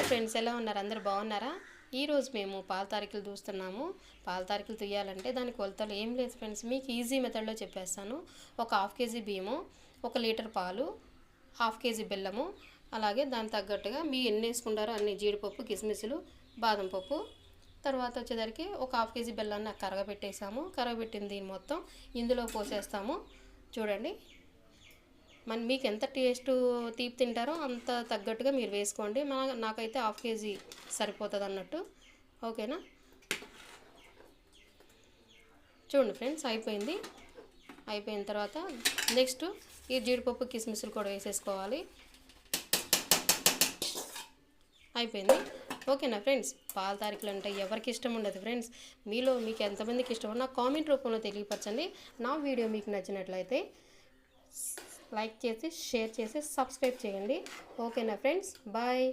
Friends, ఎలా ఉన్నారు? అందరు బాగున్నారా? ఈరోజు మేము పాల తారీఖులు చూస్తున్నాము. పాల తారీఖులు తీయాలంటే దాని కొలతలు ఏం లేదు ఫ్రెండ్స్, మీకు ఈజీ మెథడ్లో చెప్పేస్తాను. ఒక హాఫ్ కేజీ బియ్యము, 1 లీటర్ పాలు, హాఫ్ కేజీ బెల్లము, అలాగే దాని తగ్గట్టుగా మీ ఎన్ని వేసుకుంటారో అన్ని జీడిపప్పు, కిస్మిస్లు, బాదం పప్పు. తర్వాత వచ్చేసరికి ఒక హాఫ్ కేజీ బెల్లాన్ని కరగబెట్టేసాము. కరగబెట్టిన దీన్ని మొత్తం ఇందులో పోసేస్తాము. చూడండి, మీకు ఎంత తీపి తింటారో అంత తగ్గట్టుగా మీరు వేసుకోండి. నాకైతే హాఫ్ కేజీ సరిపోతుంది అన్నట్టు. ఓకేనా? చూడండి ఫ్రెండ్స్, అయిపోయిన తర్వాత నెక్స్ట్ ఈ జీడిపప్పు, కిస్మిస్లు కూడా వేసేసుకోవాలి. అయిపోయింది. ఓకేనా ఫ్రెండ్స్? పాల తారీఖులు అంటే ఎవరికి ఇష్టం ఉండదు ఫ్రెండ్స్. మీకు ఎంతమందికి ఇష్టమో నాకు కామెంట్ రూపంలో తెలియపరచండి. నా వీడియో మీకు నచ్చినట్లయితే లైక్ చేసి, షేర్ చేసి, సబ్స్క్రైబ్ చేయండి. ఓకేనా ఫ్రెండ్స్? బాయ్.